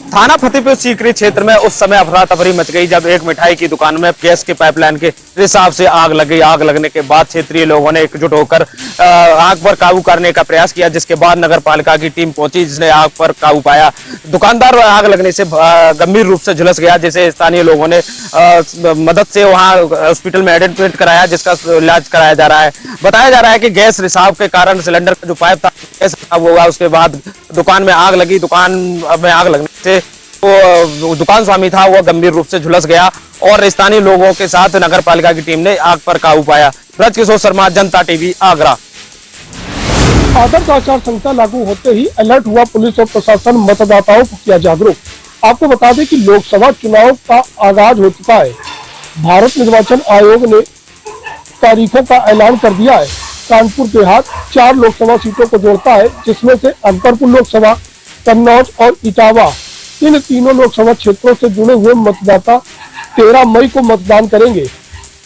थाना फतेहपुर सीकरी क्षेत्र में उस समय अफरा तफरी मच गई जब एक मिठाई की दुकान में गैस के पाइपलाइन के रिसाव से आग लगी। आग लगने के बाद क्षेत्रीय लोगों ने एकजुट होकर आग पर काबू करने का प्रयास किया, जिसके बाद नगर पालिका की टीम पहुंची, जिसने आग पर काबू पाया। दुकानदार आग लगने से गंभीर रूप से झुलस गया, जिसे स्थानीय लोगों ने मदद से वहां हॉस्पिटल में एडमिट कराया, जिसका इलाज कराया जा रहा है। बताया जा रहा है कि गैस रिसाव के कारण सिलेंडर का जो पाइप था गैस रिसाव हुआ, उसके बाद दुकान में आग लगी। दुकान में आग लगने से वो दुकान स्वामी था वो गंभीर रूप से झुलस गया और स्थानीय लोगों के साथ नगर पालिका की टीम ने आग पर काबू पाया। ब्रजकिशोर शर्मा, जनता टीवी, आगरा। आदर्श आचार संहिता लागू होते ही अलर्ट हुआ पुलिस और प्रशासन, मतदाताओं को किया जागरूक। आपको बता दें कि लोकसभा चुनाव का आगाज हो चुका है। भारत निर्वाचन आयोग ने तारीखों का ऐलान कर दिया है। कानपुर देहात 4 लोकसभा सीटों को जोड़ता है, जिसमें से अकबरपुर लोकसभा, कन्नौज और इटावा, इन तीनों लोकसभा क्षेत्रों से जुड़े हुए मतदाता 13 मई को मतदान करेंगे।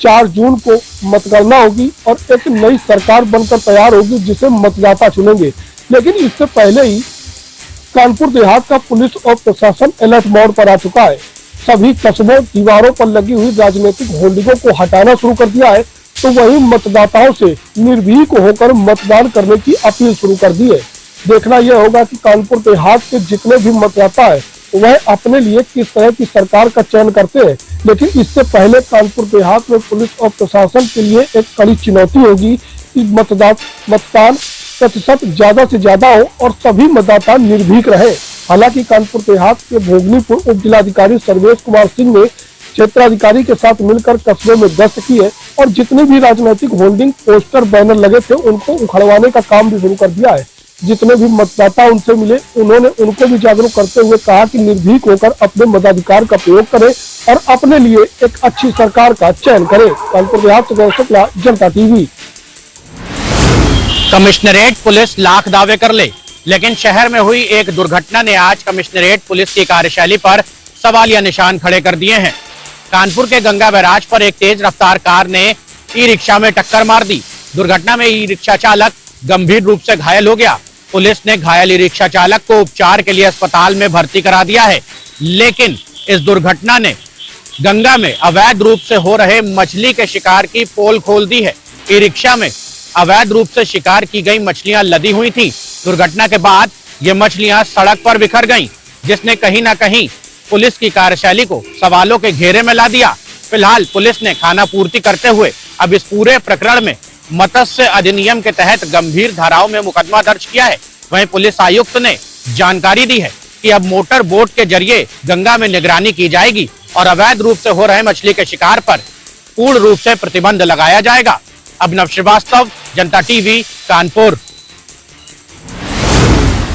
4 जून को मतगणना होगी और एक नई सरकार बनकर तैयार होगी, जिसे मतदाता चुनेंगे। लेकिन इससे पहले ही कानपुर देहात का पुलिस और प्रशासन अलर्ट मोड पर आ चुका है। सभी कस्बों, दीवारों पर लगी हुई राजनीतिक होर्डिंगों को हटाना शुरू कर दिया है, तो वहीं मतदाताओं से निर्भीक होकर मतदान करने की अपील शुरू कर दी है। देखना यह होगा कि कानपुर देहात के जितने भी मतदाता है वह अपने लिए किस तरह की सरकार का चयन करते हैं। लेकिन इससे पहले कानपुर देहात में पुलिस और प्रशासन के लिए एक कड़ी चुनौती होगी कि मतदान प्रतिशत ज्यादा से ज्यादा हो और सभी मतदाता निर्भीक रहे। हालांकि कानपुर देहात के भोगनीपुर उप जिलाधिकारी सर्वेश कुमार सिंह ने क्षेत्राधिकारी के साथ मिलकर कस्बे में गश्त की है और जितने भी राजनीतिक होर्डिंग, पोस्टर, बैनर लगे थे उनको उखड़वाने का काम भी शुरू कर दिया है। जितने भी मतदाता उनसे मिले उन्होंने उनको भी जागरूक करते हुए कहा कि निर्भीक होकर अपने मताधिकार का प्रयोग करें और अपने लिए एक अच्छी सरकार का चयन करें। कानपुर देहात से शुक्ला, जनता टीवी। कमिश्नरेट पुलिस लाख दावे कर ले, लेकिन शहर में हुई एक दुर्घटना ने आज कमिश्नरेट पुलिस की कार्यशैली पर सवालिया निशान खड़े कर दिए हैं। कानपुर के गंगा बैराज पर एक तेज रफ्तार कार ने ई रिक्शा में टक्कर मार दी। दुर्घटना में ई रिक्शा चालक गंभीर रूप से घायल हो गया। पुलिस ने घायल ई रिक्शा चालक को उपचार के लिए अस्पताल में भर्ती करा दिया है। लेकिन इस दुर्घटना ने गंगा में अवैध रूप से हो रहे मछली के शिकार की पोल खोल दी है। ई रिक्शा में अवैध रूप से शिकार की गई मछलियां लदी हुई थी। दुर्घटना के बाद ये मछलियां सड़क पर बिखर गईं, जिसने कहीं ना कहीं पुलिस की कार्यशैली को सवालों के घेरे में ला दिया। फिलहाल पुलिस ने खाना पूर्ति करते हुए अब इस पूरे प्रकरण में मत्स्य अधिनियम के तहत गंभीर धाराओं में मुकदमा दर्ज किया है। वहीं पुलिस आयुक्त ने जानकारी दी है कि अब मोटर बोट के जरिए गंगा में निगरानी की जाएगी और अवैध रूप से हो रहे मछली के शिकार पर पूर्ण रूप से प्रतिबंध लगाया जाएगा। अभिनव श्रीवास्तव, जनता टीवी, कानपुर।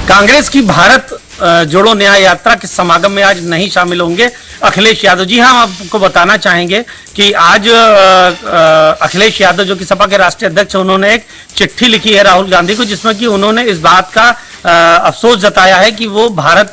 कांग्रेस की भारत जोड़ो न्याय यात्रा के समागम में आज नहीं शामिल होंगे अखिलेश यादव। जी हाँ, आपको बताना चाहेंगे कि आज अखिलेश यादव जो कि सपा के राष्ट्रीय अध्यक्ष, उन्होंने एक चिट्ठी लिखी है राहुल गांधी को, जिसमें कि उन्होंने इस बात का अफसोस जताया है कि वो भारत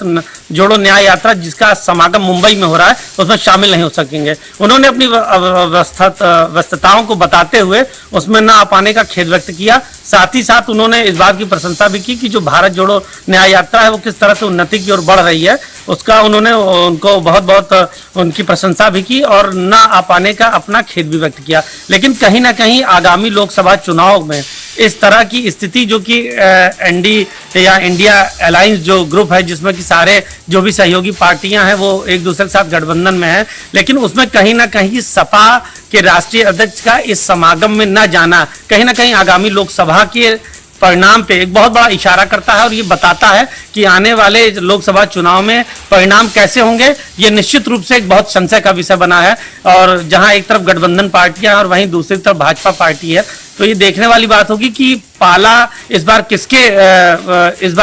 जोड़ो न्याय यात्रा जिसका समागम मुंबई में हो रहा है उसमें शामिल नहीं हो सकेंगे। उन्होंने अपनी व्यस्तताओं को बताते हुए उसमें न आ पाने का खेद व्यक्त किया। साथ ही साथ उन्होंने इस बात की प्रशंसा भी की कि जो भारत जोड़ो न्याय यात्रा है वो किस तरह से उन्नति की ओर बढ़ रही है, उसका उन्होंने उनको बहुत उनकी प्रशंसा भी की और न आ पाने का अपना खेद भी व्यक्त किया। लेकिन कहीं ना कहीं आगामी लोकसभा चुनाव में इस तरह की स्थिति जो कि एनडी या इंडिया अलायंस जो ग्रुप है, जिसमें कि सारे जो भी सहयोगी पार्टियां हैं वो एक दूसरे के साथ गठबंधन में है, लेकिन उसमें कहीं ना कहीं सपा के राष्ट्रीय अध्यक्ष का इस समागम में न जाना कहीं ना कहीं आगामी लोकसभा के परिणाम पे एक बहुत बड़ा इशारा करता है और ये बताता है कि आने वाले लोकसभा चुनाव में परिणाम कैसे होंगे। ये निश्चित रूप से एक बहुत संशय का विषय बना है और जहां एक तरफ गठबंधन पार्टियां और वहीं दूसरी तरफ भाजपा पार्टी है, तो ये देखने वाली बात होगी कि पाला इस बार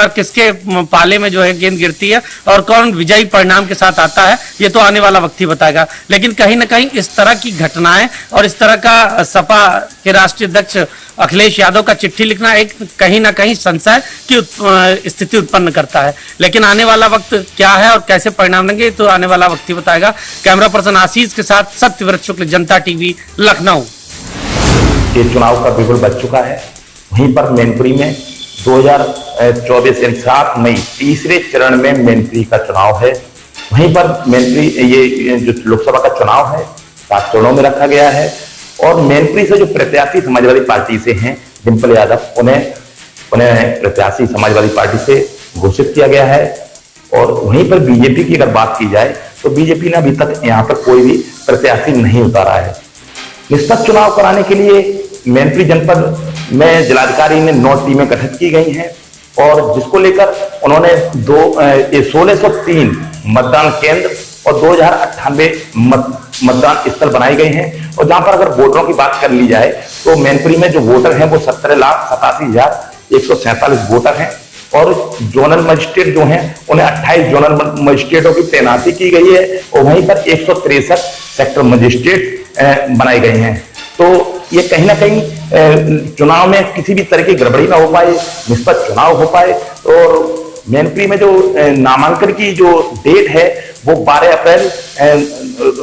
किसके पाले में जो है गेंद गिरती है और कौन विजयी परिणाम के साथ आता है, ये तो आने वाला वक्त ही बताएगा। लेकिन कहीं ना कहीं इस तरह की घटनाएं और इस तरह का सपा के राष्ट्रीय अध्यक्ष अखिलेश यादव का चिट्ठी लिखना एक कहीं ना कहीं संशय की स्थिति उत्पन्न करता है। लेकिन आने वाला वक्त क्या है और कैसे परिणाम लेंगे तो आने वाला वक्त ही बताएगा। कैमरा पर्सन आशीष के साथ सत्यव्रत शुक्ल, जनता टीवी, लखनऊ। ये चुनाव का बिगुल बच चुका है। वहीं पर मैनपुरी में 2024 यानी 7 मई तीसरे चरण में मैनपुरी का चुनाव है। वहीं पर मैनपुरी ये जो लोकसभा का चुनाव है 7 चरणों में रखा गया है और मैनपुरी से जो प्रत्याशी समाजवादी पार्टी से हैं डिंपल यादव, उन्हें प्रत्याशी समाजवादी पार्टी से घोषित किया गया है। और वहीं पर बीजेपी की अगर बात की जाए तो बीजेपी ने अभी तक यहाँ पर कोई भी प्रत्याशी नहीं उतारा है। निष्पक्ष चुनाव कराने के लिए मैनपुरी जनपद में जिलाधिकारी ने 9 टीमें गठित की गई हैं और जिसको लेकर उन्होंने 1603 मतदान केंद्र और 2098 मतदान स्थल बनाए गए हैं। और जहां पर अगर वोटरों की बात कर ली जाए तो मैनपुरी में जो वोटर हैं वो 17,87,147 वोटर हैं और जोनल मजिस्ट्रेट जो हैं उन्हें 28 जोनल मजिस्ट्रेटों की तैनाती की गई है और वहीं पर 163 सेक्टर मजिस्ट्रेट बनाए गए हैं। तो ये कहीं ना कहीं चुनाव में किसी भी तरह की गड़बड़ी ना हो पाए, निष्पक्ष चुनाव हो पाए। और मैनपुरी में जो नामांकन की जो डेट है वो 12 अप्रैल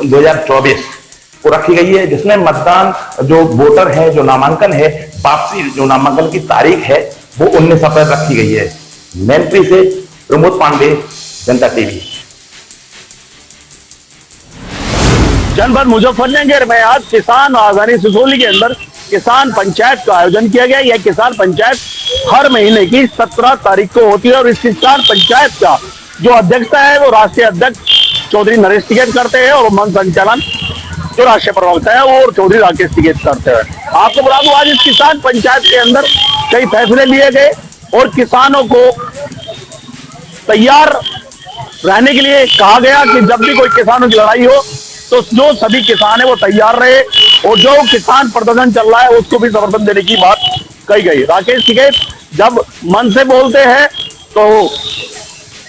2024 को रखी गई है, जिसमें मतदान जो वोटर है, जो नामांकन है, वापसी जो नामांकन की तारीख है वो 19 अप्रैल रखी गई है। मैनपुरी से प्रमोद पांडे, जनता टीवी। जनपद मुजफ्फरनगर में आज किसान राजधानी सिसोली के अंदर किसान पंचायत का आयोजन किया गया। यह किसान पंचायत हर महीने की 17 तारीख को होती है और इस किसान पंचायत का जो अध्यक्षता है वो राष्ट्रीय अध्यक्ष चौधरी नरेश टिकैत करते हैं और मन संचालन जो राष्ट्रीय प्रवक्ता है वो चौधरी राकेश टिकैत करते हैं। आपको बता दूं आज इस किसान पंचायत के अंदर कई फैसले लिए गए और किसानों को तैयार रहने के लिए कहा गया कि जब भी कोई किसानों की लड़ाई हो तो जो सभी किसान है वो तैयार रहे और जो किसान प्रदर्शन चल रहा है उसको भी समर्थन देने की बात कही गई। राकेश टिकैत जब मन से बोलते हैं तो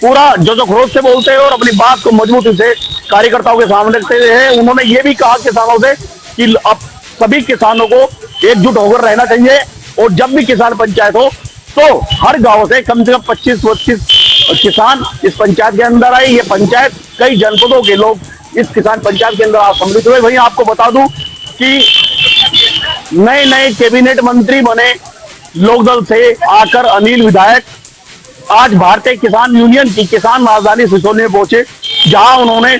पूरा जो खरोच से बोलते हैं और अपनी बात को मजबूती से कार्यकर्ताओं के सामने रखते हैं। उन्होंने ये भी कहा किसानों से कि अब सभी किसानों को एकजुट होकर रहना चाहिए और जब भी किसान पंचायत हो तो हर गांव से कम 25-25 किसान इस पंचायत के अंदर आए। ये पंचायत कई जनपदों के लोग इस किसान पंचायत के अंदर आप सम्मिलित हुए। वहीं आपको बता दूं कि नए नए कैबिनेट मंत्री बने लोकदल से आकर अनिल विधायक आज भारतीय किसान यूनियन की किसान राजधानी सिसोली में पहुंचे, जहां उन्होंने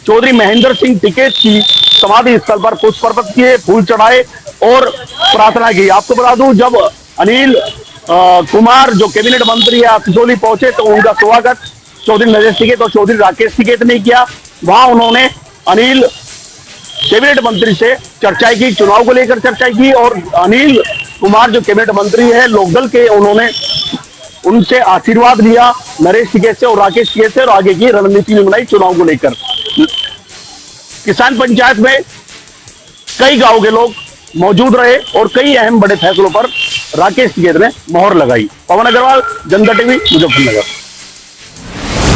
चौधरी महेंद्र सिंह टिकैत की समाधि स्थल पर पुष्प अर्पित किए, फूल चढ़ाए और प्रार्थना की। आपको बता दूं जब अनिल कुमार जो कैबिनेट मंत्री है सिसोली पहुंचे तो उनका स्वागत चौधरी नरेश टिकैत और चौधरी राकेश टिकैत ने किया। वहां उन्होंने अनिल कैबिनेट मंत्री से चर्चा की, चुनाव को लेकर चर्चा की और अनिल कुमार जो कैबिनेट मंत्री है लोकदल के, उन्होंने उनसे आशीर्वाद लिया नरेश टिकैत से और राकेश टिकैत से और आगे की रणनीति बनाई चुनाव को लेकर। किसान पंचायत में कई गांव के लोग मौजूद रहे और कई अहम बड़े फैसलों पर राकेश टिकैत ने मोहर लगाई। पवन अग्रवाल, जनता टीवी, मुजफ्फरनगर।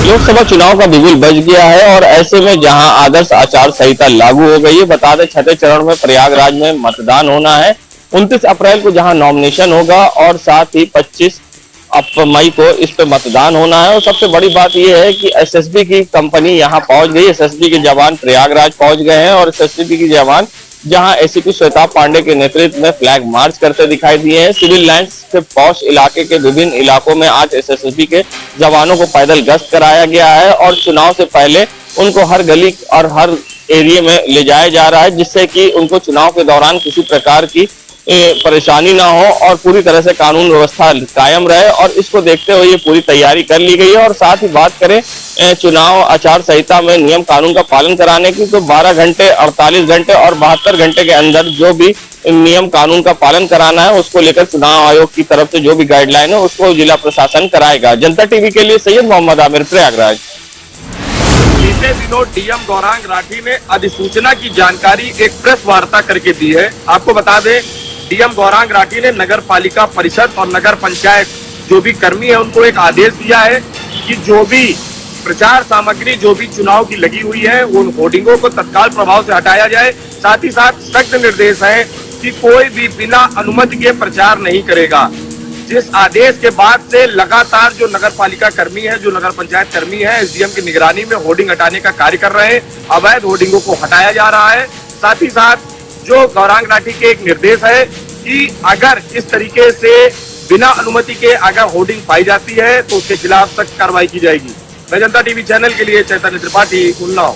लोकसभा चुनाव का बिगुल बज गया है और ऐसे में जहां आदर्श आचार संहिता लागू हो गई है। बता दें 6ठे चरण में प्रयागराज में मतदान होना है। 29 अप्रैल को जहां नॉमिनेशन होगा और साथ ही 25 मई को इस पे मतदान होना है। और सबसे बड़ी बात यह है कि एसएसबी की कंपनी यहां पहुंच गई। एसएसबी के जवान प्रयागराज पहुंच गए हैं और एसएसबी के जवान जहां एसीपी श्वेता पांडे के नेतृत्व में फ्लैग मार्च करते दिखाई दिए हैं। सिविल लाइंस के पौष इलाके के विभिन्न इलाकों में आज एसएसबी के जवानों को पैदल गश्त कराया गया है और चुनाव से पहले उनको हर गली और हर एरिया में ले जाया जा रहा है, जिससे कि उनको चुनाव के दौरान किसी प्रकार की परेशानी ना हो और पूरी तरह से कानून व्यवस्था कायम रहे। और इसको देखते हुए ये पूरी तैयारी कर ली गई है। और साथ ही बात करें चुनाव आचार संहिता में नियम कानून का पालन कराने की, तो 12 घंटे, 48 घंटे और 72 घंटे के अंदर जो भी नियम कानून का पालन कराना है उसको लेकर चुनाव आयोग की तरफ से जो भी गाइडलाइन है उसको जिला प्रशासन कराएगा। जनता टीवी के लिए सैयद मोहम्मद आमिर, प्रयागराज। बीते दिनों डीएम गौरांग राठी ने अधिसूचना की जानकारी एक प्रेस वार्ता करके दी है। आपको बता दें डीएम गौरांग राठी ने नगर पालिका परिषद और नगर पंचायत जो भी कर्मी है उनको एक आदेश दिया है कि जो भी प्रचार सामग्री जो भी चुनाव की लगी हुई है उन होर्डिंगों को तत्काल प्रभाव से हटाया जाए। साथ ही साथ सख्त निर्देश है कि कोई भी बिना अनुमति के प्रचार नहीं करेगा। जिस आदेश के बाद से लगातार जो नगर पालिका कर्मी है, जो नगर पंचायत कर्मी है, एसडीएम की निगरानी में होर्डिंग हटाने का कार्य कर रहे हैं। अवैध होर्डिंगों को हटाया जा रहा है। साथ ही साथ जो गौरांग राठी के एक निर्देश है कि अगर इस तरीके से बिना अनुमति के अगर होर्डिंग पाई जाती है तो उसके खिलाफ सख्त कार्रवाई की जाएगी। मैं जनता टीवी चैनल के लिए चैतन्य त्रिपाठी, उन्नाव।